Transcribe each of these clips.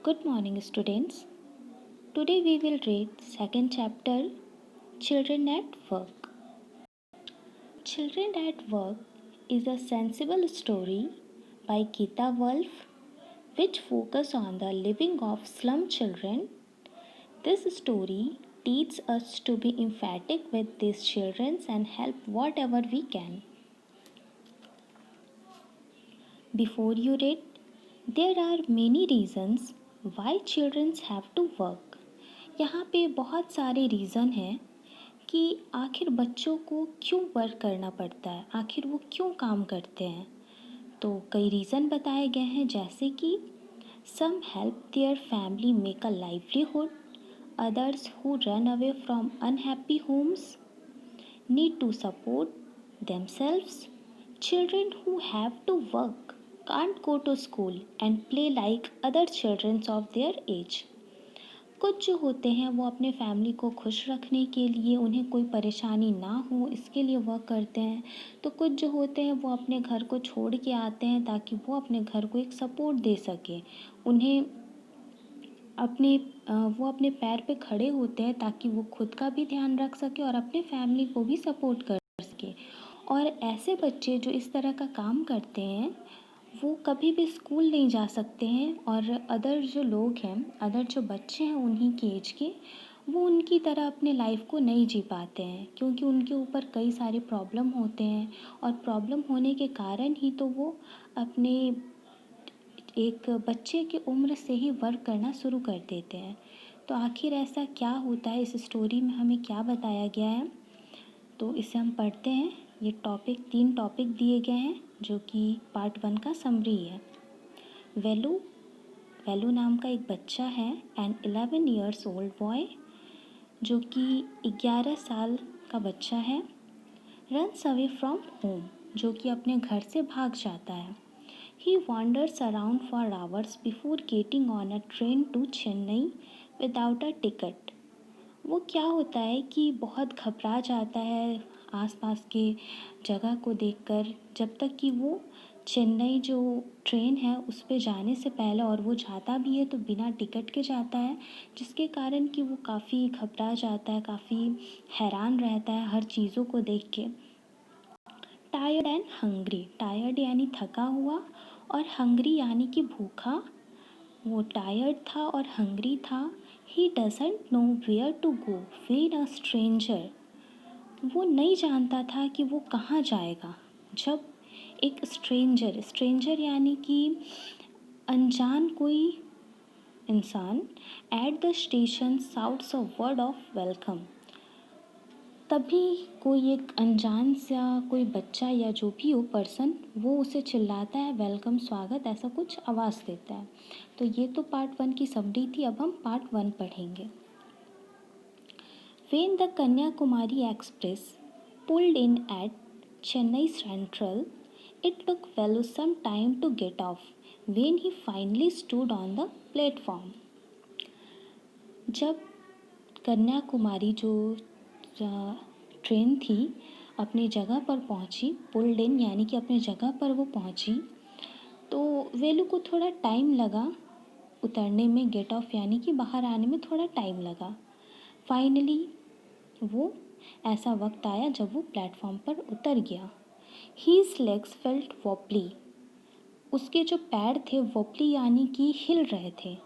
Good morning, students. Today we will read second chapter Children at Work. Children at Work is a sensible story by Geeta Wolf which focus on the living of slum children. This story teaches us to be emphatic with these children and help whatever we can. Before you read, there are many reasons why children have to work. यहाँ पे बहुत सारे reason हैं कि आखिर बच्चों को क्यों वर्क करना पड़ता है, आखिर वो क्यों काम करते हैं। तो कई रीज़न बताए गए हैं, जैसे कि some help their family make a livelihood, others who run away from unhappy homes need to support themselves. Children who have to work can't go to school and play like other children of their age. कुछ जो होते हैं वो अपने family को खुश रखने के लिए, उन्हें कोई परेशानी ना हो इसके लिए वर्क करते हैं। तो कुछ जो होते हैं वो अपने घर को छोड़ के आते हैं ताकि वो अपने घर को एक सपोर्ट दे सके, उन्हें अपने वो अपने पैर पे खड़े होते हैं ताकि वो खुद का भी ध्यान रख सके और अपने फैमिली को भी सपोर्ट कर सके। और ऐसे बच्चे जो इस तरह का काम करते हैं वो कभी भी स्कूल नहीं जा सकते हैं, और अदर जो लोग हैं, अदर जो बच्चे हैं उन्हीं के एज के, वो उनकी तरह अपने लाइफ को नहीं जी पाते हैं, क्योंकि उनके ऊपर कई सारे प्रॉब्लम होते हैं और प्रॉब्लम होने के कारण ही तो वो अपने एक बच्चे की उम्र से ही वर्क करना शुरू कर देते हैं। तो आखिर ऐसा क्या होता है, इस स्टोरी में हमें क्या बताया गया है, तो इसे हम पढ़ते हैं। ये तीन टॉपिक दिए गए हैं जो कि पार्ट 1 का समरी है। वेलू वेलू नाम का एक बच्चा है, एन 11 ईयर्स ओल्ड बॉय, जो कि 11 साल का बच्चा है। रन्स अवे फ्रॉम होम, जो कि अपने घर से भाग जाता है। He wanders around for hours before getting on a train to Chennai without a ticket. वो क्या होता है कि बहुत घबरा जाता है आसपास के जगह को देखकर, जब तक कि वो चेन्नई जो ट्रेन है उस पे जाने से पहले, और वो जाता भी है तो बिना टिकट के जाता है, जिसके कारण कि वो काफ़ी घबरा जाता है, काफ़ी हैरान रहता है हर चीज़ों को देख के। टायर्ड एंड हंग्री, टायर्ड यानी थका हुआ और हंग्री यानी कि भूखा। वो टायर्ड था और हंग्री था। He doesn't know where to go when a stranger, वो नहीं जानता था कि वो कहाँ जाएगा जब एक स्ट्रेंजर यानी कि अनजान कोई इंसान at the station shouts a word of welcome. तभी कोई एक अनजान सा कोई बच्चा या जो भी हो पर्सन, वो उसे चिल्लाता है वेलकम, स्वागत, ऐसा कुछ आवाज़ देता है। तो ये तो पार्ट 1 की समरी थी। अब हम पार्ट 1 पढ़ेंगे। When the Kanyakumari Express pulled in at Chennai Central, it took Velu some time to get off when he finally stood on the platform. जब कन्याकुमारी जो ट्रेन थी अपनी जगह पर पहुंची, पुल्ड इन यानी कि अपनी जगह पर वो पहुंची, तो वेलू को थोड़ा टाइम लगा उतरने में, गेट ऑफ यानी कि बाहर आने में थोड़ा टाइम लगा। फाइनली वो ऐसा वक्त आया जब वो प्लेटफॉर्म पर उतर गया। हीज लेग्स फेल्ट वॉबली, उसके जो पैर थे वॉबली यानी कि हिल रहे थे,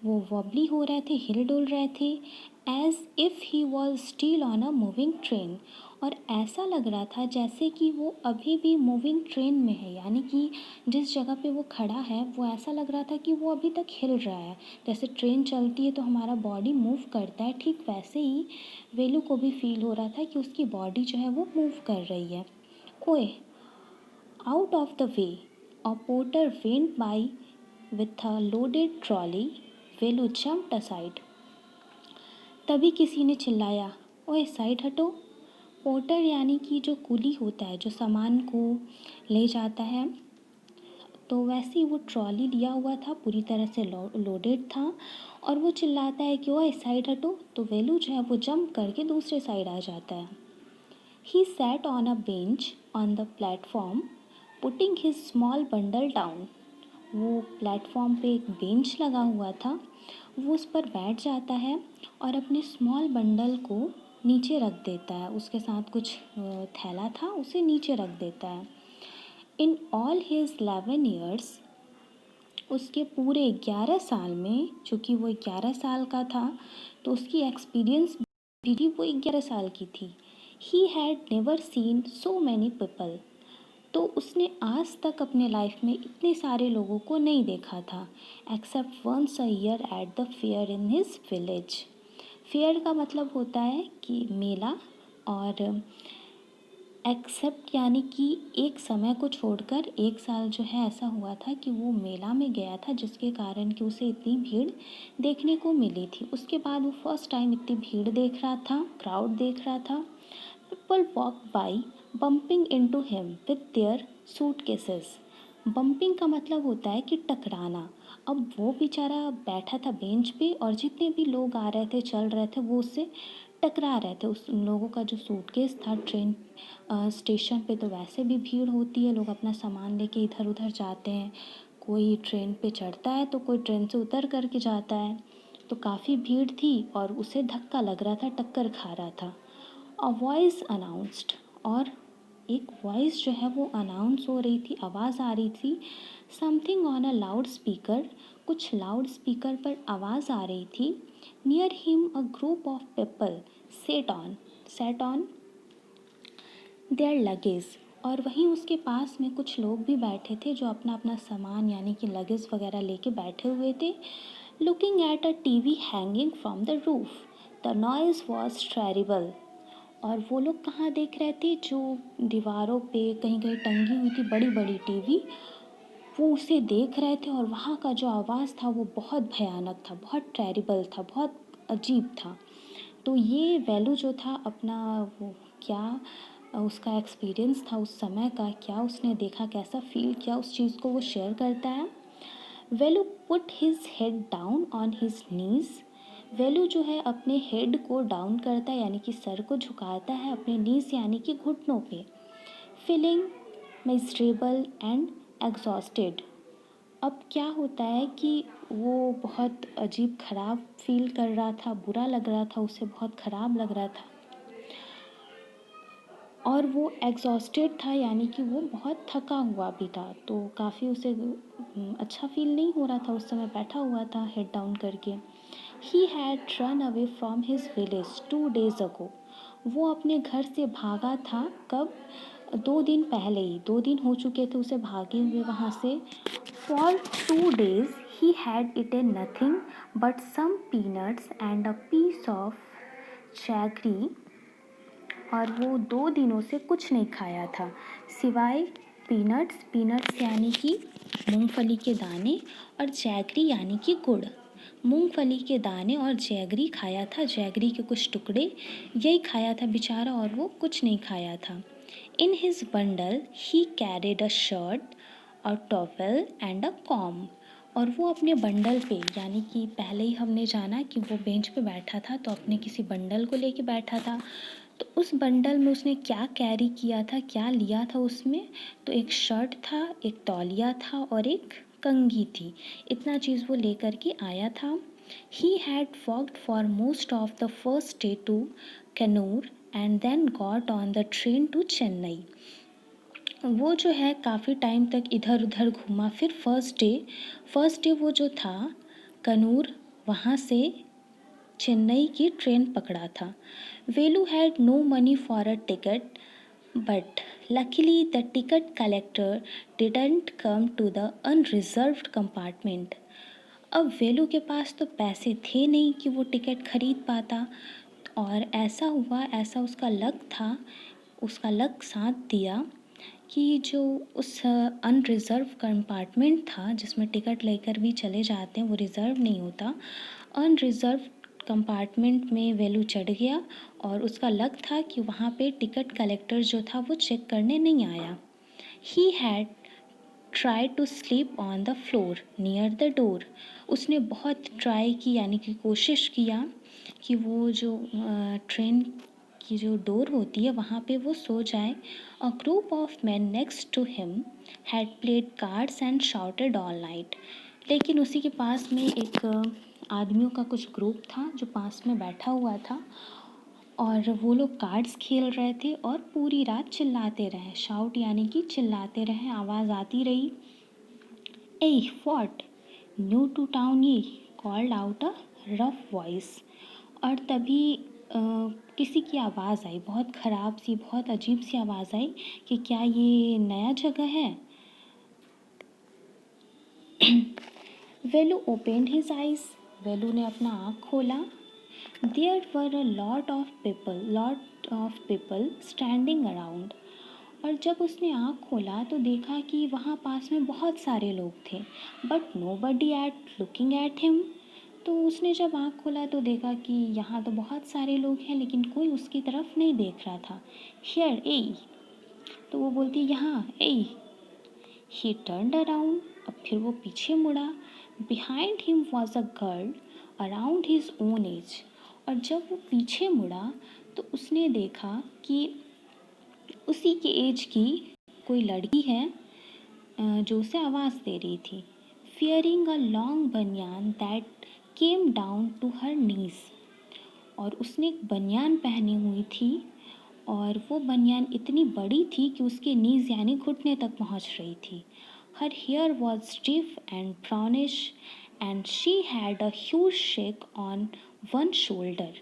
वो वॉबली हो रहे थे, हिल डुल रहे थे। As if he was still on a moving train, और ऐसा लग रहा था जैसे कि वो अभी भी मूविंग ट्रेन में है, यानी कि जिस जगह पे वो खड़ा है वो ऐसा लग रहा था कि वो अभी तक हिल रहा है। जैसे ट्रेन चलती है तो हमारा बॉडी मूव करता है, ठीक वैसे ही वेलू को भी फील हो रहा था कि उसकी बॉडी जो है वो मूव कर रही है। ओए, out of the way, a porter went by with a loaded trolley. Velu jumped aside. तभी किसी ने चिल्लाया, ओए साइड हटो। पोर्टर यानी कि जो कूली होता है, जो सामान को ले जाता है, तो वैसे ही वो ट्रॉली लिया हुआ था, पूरी तरह से लोडेड था, और वो चिल्लाता है कि ओए साइड हटो। तो वेलू जो है वो जंप करके दूसरे साइड आ जाता है। He sat on a bench on the platform putting his small bundle down. वो प्लेटफॉर्म पे एक बेंच लगा हुआ था, वो उस पर बैठ जाता है और अपने स्मॉल बंडल को नीचे रख देता है। उसके साथ कुछ थैला था, उसे नीचे रख देता है। इन ऑल हिज 11 ईयर्स, उसके पूरे 11 साल में, चूँकि वो 11 साल का था तो उसकी एक्सपीरियंस भी वो 11 साल की थी। He had never seen so many people, तो उसने आज तक अपने लाइफ में इतने सारे लोगों को नहीं देखा था, except once a year at the fair in his village. Fair का मतलब होता है कि मेला, और एक्सेप्ट यानी कि एक समय को छोड़कर एक साल जो है ऐसा हुआ था कि वो मेला में गया था, जिसके कारण कि उसे इतनी भीड़ देखने को मिली थी। उसके बाद वो फर्स्ट टाइम इतनी भीड़ देख रहा था, क्राउड देख रहा था। People walk by bumping into him with their suitcases. Bumping का मतलब होता है कि टकराना। अब वो बेचारा बैठा था बेंच पे और जितने भी लोग आ रहे थे, चल रहे थे, वो उससे टकरा रहे थे। उस उन लोगों का जो सूटकेस था, ट्रेन स्टेशन पे तो वैसे भी भीड़ होती है, लोग अपना सामान लेके इधर उधर जाते हैं। कोई ट्रेन पे चढ़ता है तो कोई ट्रेन से उतर कर के जाता है। तो काफ़ी भीड़ थी और उसे धक्का लग रहा था, टक्कर खा रहा था। अ वॉइस अनाउंस्ड, और एक वॉइस जो है वो अनाउंस हो रही थी, आवाज़ आ रही थी। Something on a loud speaker, कुछ लाउड स्पीकर पर आवाज़ आ रही थी। Near him a group of people set on their luggage, और वहीं उसके पास में कुछ लोग भी बैठे थे जो अपना अपना सामान यानी कि लगेज वगैरह लेके बैठे हुए थे। Looking at a TV hanging from the roof, the noise was terrible, और वो लोग कहाँ देख रहे थे, जो दीवारों पे कहीं कहीं टंगी हुई थी बड़ी बड़ी टीवी, वो उसे देख रहे थे। और वहाँ का जो आवाज़ था वो बहुत भयानक था, बहुत टेरिबल था, बहुत अजीब था। तो ये वेलू जो था अपना, वो क्या उसका एक्सपीरियंस था उस समय का, क्या उसने देखा, कैसा फील किया, उस चीज़ को वो शेयर करता है। Velu put his head down on his knees, Velu जो है अपने हेड को डाउन करता है यानी कि सर को झुकाता है अपने नीज यानी कि घुटनों पे। फीलिंग मिजरेबल एंड एग्जॉस्टेड, अब क्या होता है कि वो बहुत अजीब ख़राब फील कर रहा था, बुरा लग रहा था, उसे बहुत ख़राब लग रहा था, और वो एग्जॉस्टेड था यानी कि वो बहुत थका हुआ भी था। तो काफ़ी उसे अच्छा फील नहीं हो रहा था, उस समय बैठा हुआ था हेड डाउन करके। He had run away from his village 2 days अगो, वो अपने घर से भागा था कब, 2 दिन पहले ही, 2 दिन हो चुके थे उसे भागे हुए वहाँ से। For 2 days he had eaten nothing but some peanuts and a piece of jaggery, और वो 2 दिनों से कुछ नहीं खाया था सिवाय पीनट्स, पीनट्स यानी कि मूंगफली के दाने, और जैगरी यानी कि गुड़। मूंगफली के दाने और जैगरी खाया था, जैगरी के कुछ टुकड़े, यही खाया था बेचारा, और वो कुछ नहीं खाया था। In his bundle he carried a shirt, a towel and a com, और वो अपने बंडल पे, यानी कि पहले ही हमने जाना कि वो बेंच पे बैठा था तो अपने किसी बंडल को लेके बैठा था। तो उस बंडल में उसने क्या कैरी किया था, क्या लिया था उसमें, तो एक शर्ट था, एक तौलिया था और एक कंघी थी। इतना चीज़ वो लेकर के आया था। He had walked for most of the first day to Kannur and then got on the train to Chennai, वो जो है काफ़ी टाइम तक इधर उधर घूमा। फिर फर्स्ट डे वो जो था कन्नूर, वहाँ से चेन्नई की ट्रेन पकड़ा था। Velu had no money for a ticket but luckily the ticket collector didn't come to the unreserved compartment, अब वेलू के पास तो पैसे थे नहीं कि वो टिकट खरीद पाता, और ऐसा हुआ, ऐसा उसका लक था, उसका लक साथ दिया कि जो उस अनरिज़र्व कंपार्टमेंट था जिसमें टिकट लेकर भी चले जाते हैं, वो रिज़र्व नहीं होता, अनरिज़र्व कंपार्टमेंट में वेलू चढ़ गया, और उसका लक था कि वहाँ पे टिकट कलेक्टर जो था वो चेक करने नहीं आया। He had tried to sleep on the floor near the door, उसने बहुत ट्राई की यानी कि कोशिश किया कि वो जो ट्रेन की जो डोर होती है वहाँ पे वो सो जाए। A group of man next to him had played cards and shouted all night. लेकिन उसी के पास में एक आदमियों का कुछ ग्रुप था जो पास में बैठा हुआ था, और वो लोग कार्ड्स खेल रहे थे और पूरी रात चिल्लाते रहे। शाउट यानी कि चिल्लाते रहे, आवाज़ आती रही। ए व्हाट न्यू टू टाउन ये called out a rough voice. और तभी किसी की आवाज़ आई, बहुत ख़राब सी, बहुत अजीब सी आवाज़ आई कि क्या ये नया जगह है। Velu opened his eyes. Velu ने अपना आँख खोला। There were a lot of people standing around. और जब उसने आँख खोला तो देखा कि वहाँ पास में बहुत सारे लोग थे, but nobody at looking at him. तो उसने जब आँख खोला तो देखा कि यहाँ तो बहुत सारे लोग हैं लेकिन कोई उसकी तरफ नहीं देख रहा था। हियर ए, तो वो बोलती यहाँ ए। ही टर्न्ड अराउंड, अब फिर वो पीछे मुड़ा। Behind him was a girl around his own age. और जब वो पीछे मुड़ा तो उसने देखा कि उसी के एज की कोई लड़की है जो उसे आवाज़ दे रही थी। Wearing a long baniyan that came down to her knees. और उसने एक बनियान पहनी हुई थी और वो बनियान इतनी बड़ी थी कि उसके नीज यानी घुटने तक पहुंच रही थी। Her hair was stiff and brownish and she had a huge shake on one shoulder.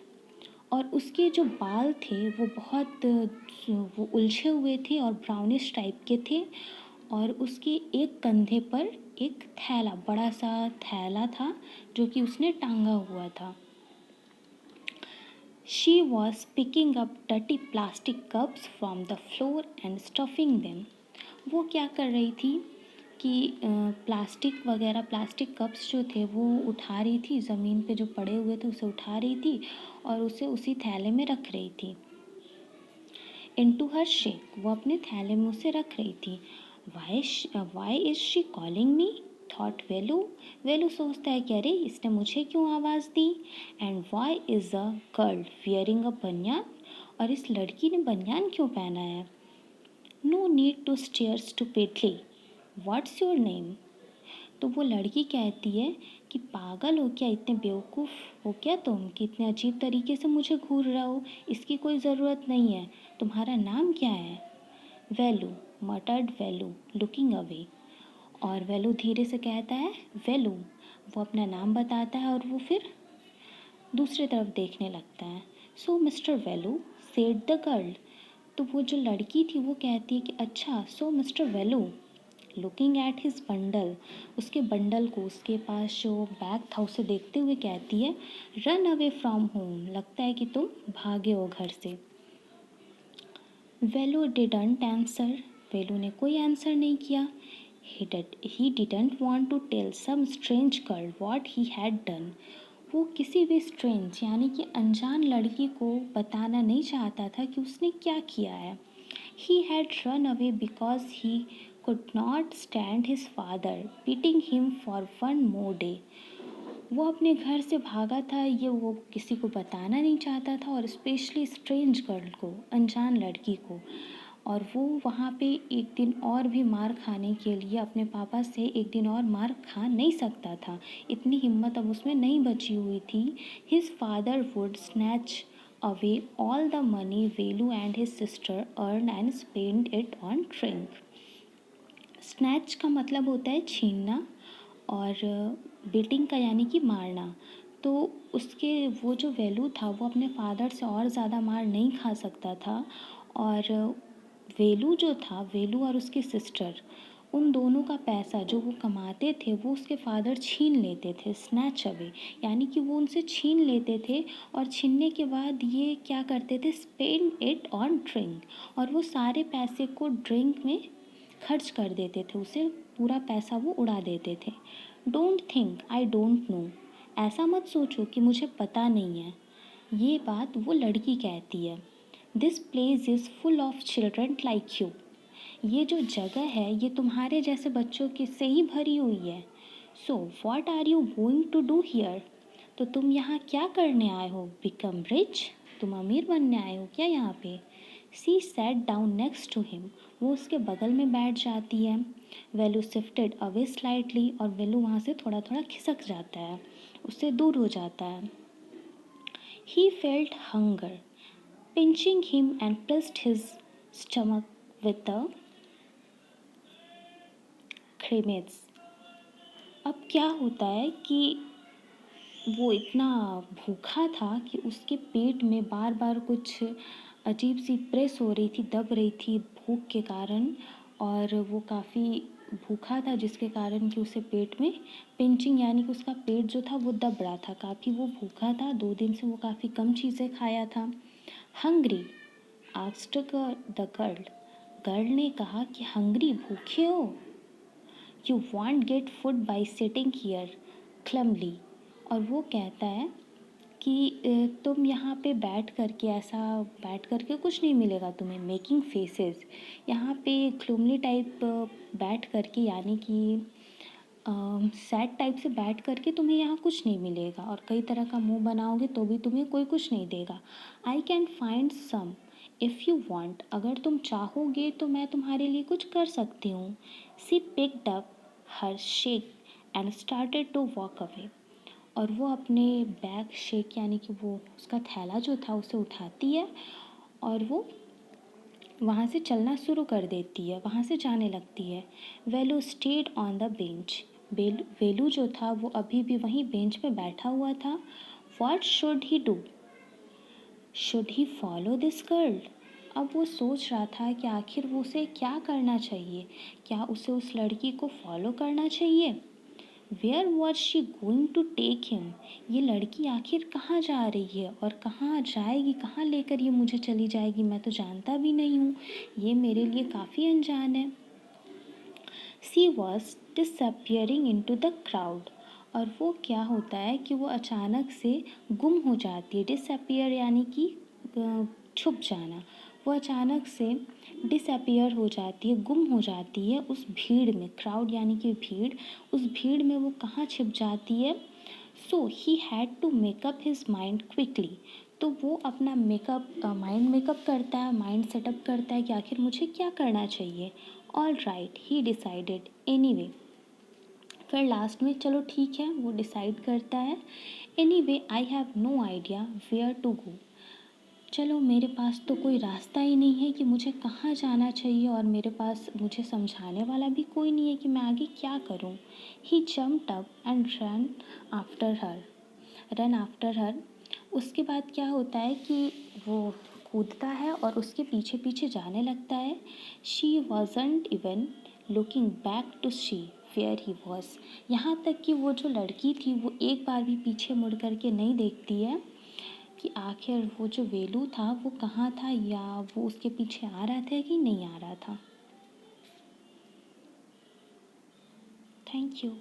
और उसके जो बाल थे वो बहुत वो उलझे हुए थे और ब्राउनिश टाइप के थे। और उसके एक कंधे पर एक थैला, बड़ा सा थैला था जो कि उसने टांगा हुआ था। She was picking up dirty plastic cups from the floor and stuffing them. वो क्या कर रही थी कि प्लास्टिक वगैरह, प्लास्टिक कप्स जो थे वो उठा रही थी, ज़मीन पे जो पड़े हुए थे उसे उठा रही थी और उसे उसी थैले में रख रही थी। इनटू हर शेक, वो अपने थैले में उसे रख रही थी। Why is she calling me, thought Velu. Velu सोचता है कि अरे इसने मुझे क्यों आवाज़ दी। And why is a girl wearing a baniyan, और इस लड़की ने बनियान क्यों पहना है। No need to stare stupidly, what's your name. तो वो लड़की कहती है कि पागल हो क्या, इतने बेवकूफ़ हो क्या तुम कि इतने अजीब तरीके से मुझे घूर रहे हो, इसकी कोई ज़रूरत नहीं है, तुम्हारा नाम क्या है। वेलू, मटर्ड वेलू लुकिंग अवे। और वेलू धीरे से कहता है वेलू। वो अपना नाम बताता है और वो फिर दूसरी तरफ देखने लगता है। So mister Velu, said the girl. तो वो जो लड़की थी वो कहती है कि अच्छा, so mister Velu, looking at his bundle, उसके बंडल को, उसके पास जो बैग था उसे देखते हुए कहती है रन अवे फ्रॉम होम, लगता है कि तुम भागे हो घर से। वेलू डिडंट आंसर, वेलू ने कोई आंसर नहीं किया। He didn't want to tell some strange girl what he had done. वो किसी भी स्ट्रेंज यानी कि अनजान लड़की को बताना नहीं चाहता था कि उसने क्या किया है। He had run away because he could not stand his father beating him for one more day. वो अपने घर से भागा था, ये वो किसी को बताना नहीं चाहता था, और स्पेशली स्ट्रेंज गर्ल को, अनजान लड़की को। और वो वहाँ पे एक दिन और भी मार खाने के लिए अपने पापा से एक दिन और मार खा नहीं सकता था, इतनी हिम्मत अब उसमें नहीं बची हुई थी। His father would snatch away all the money Velu and his sister earn and spend it on drink. Snatch का मतलब होता है छीनना, और बीटिंग का यानी कि मारना। तो उसके वो जो वेलू था वो अपने फादर से और ज़्यादा मार नहीं खा सकता था। और वेलू जो था, वेलू और उसकी सिस्टर, उन दोनों का पैसा जो वो कमाते थे वो उसके फादर छीन लेते थे, स्नैच अवे, यानी कि वो उनसे छीन लेते थे। और छीनने के बाद ये क्या करते थे, स्पेंड इट ऑन ड्रिंक, और वो सारे पैसे को ड्रिंक में खर्च कर देते थे, उसे पूरा पैसा वो उड़ा देते थे। Don't think I don't know, ऐसा मत सोचो कि मुझे पता नहीं है, ये बात वो लड़की कहती है। This place is full of children like you, ये जो जगह है ये तुम्हारे जैसे बच्चों के से ही भरी हुई है। So what are you going to do here, तो तुम यहाँ क्या करने आए हो। बिकम रिच, तुम अमीर बनने आए हो क्या यहाँ पे? She sat down next to him, वो उसके बगल में बैठ जाती है। वेलू शिफ्टेड अवे स्लाइटली, और वेलू वहाँ से थोड़ा थोड़ा खिसक जाता है, उससे दूर हो जाता है। He felt hunger, pinching him and pressed his stomach with the grimace. अब क्या होता है कि वो इतना भूखा था कि उसके पेट में बार बार कुछ अजीब सी प्रेस हो रही थी, दब रही थी भूख के कारण। और वो काफ़ी भूखा था जिसके कारण कि उसे पेट में पिंचिंग, यानी कि उसका पेट जो था वो दब रहा था, काफ़ी वो भूखा था, 2 दिन से वो काफ़ी कम चीज़ें खाया था। Hungry asked the girl, girl ने कहा कि हंग्री, भूखे हो? You won't get food by sitting here calmly, और वो कहता है कि तुम यहाँ पे बैठ करके, ऐसा बैठ करके कुछ नहीं मिलेगा तुम्हें, मेकिंग फेसेस, यहाँ पे क्लूमली टाइप बैठ करके, यानी कि सैड टाइप से बैठ करके तुम्हें यहाँ कुछ नहीं मिलेगा, और कई तरह का मुंह बनाओगे तो भी तुम्हें कोई कुछ नहीं देगा। I can find some if you want, अगर तुम चाहोगे तो मैं तुम्हारे लिए कुछ कर सकती हूँ। She picked up her sack and started to walk away, और वो अपने बैग शेक, यानी कि वो उसका थैला जो था उसे उठाती है और वो वहाँ से चलना शुरू कर देती है, वहाँ से जाने लगती है। वेलू स्टेड ऑन द बेंच, वेलू जो था वो अभी भी वहीं बेंच पे बैठा हुआ था। What should he do, should he follow this girl? अब वो सोच रहा था कि आखिर वो उसे क्या करना चाहिए, क्या उसे उस लड़की को फॉलो करना चाहिए? Where was she going to take him, ये लड़की आखिर कहाँ जा रही है और कहाँ जाएगी, कहाँ लेकर ये मुझे चली जाएगी, मैं तो जानता भी नहीं हूँ, ये मेरे लिए काफ़ी अनजान है। She was disappearing in to the crowd, और वो क्या होता है कि वो अचानक से गुम हो जाती है। डिसअपियर यानी कि छुप जाना, वो अचानक से डिसअपियर हो जाती है, गुम हो जाती है उस भीड़ में। क्राउड यानी कि भीड़, उस भीड़ में वो कहाँ छिप जाती है? So he had to make up his mind quickly, तो वो अपना माइंड मेकअप करता है, माइंड सेटअप करता है कि आखिर मुझे क्या करना चाहिए। All right he decided anyway, फिर लास्ट में चलो ठीक है वो डिसाइड करता है। Anyway I have no idea where to go, चलो मेरे पास तो कोई रास्ता ही नहीं है कि मुझे कहाँ जाना चाहिए, और मेरे पास मुझे समझाने वाला भी कोई नहीं है कि मैं आगे क्या करूँ। He jumped up and run after her, उसके बाद क्या होता है कि वो कूदता है और उसके पीछे पीछे जाने लगता है। She wasn't even looking back to see where he was, यहाँ तक कि वो जो लड़की थी वो एक बार भी पीछे मुड़ करके नहीं देखती है कि आखिर वो जो वेलू था वो कहाँ था, या वो उसके पीछे आ रहा था कि नहीं आ रहा था। Thank you.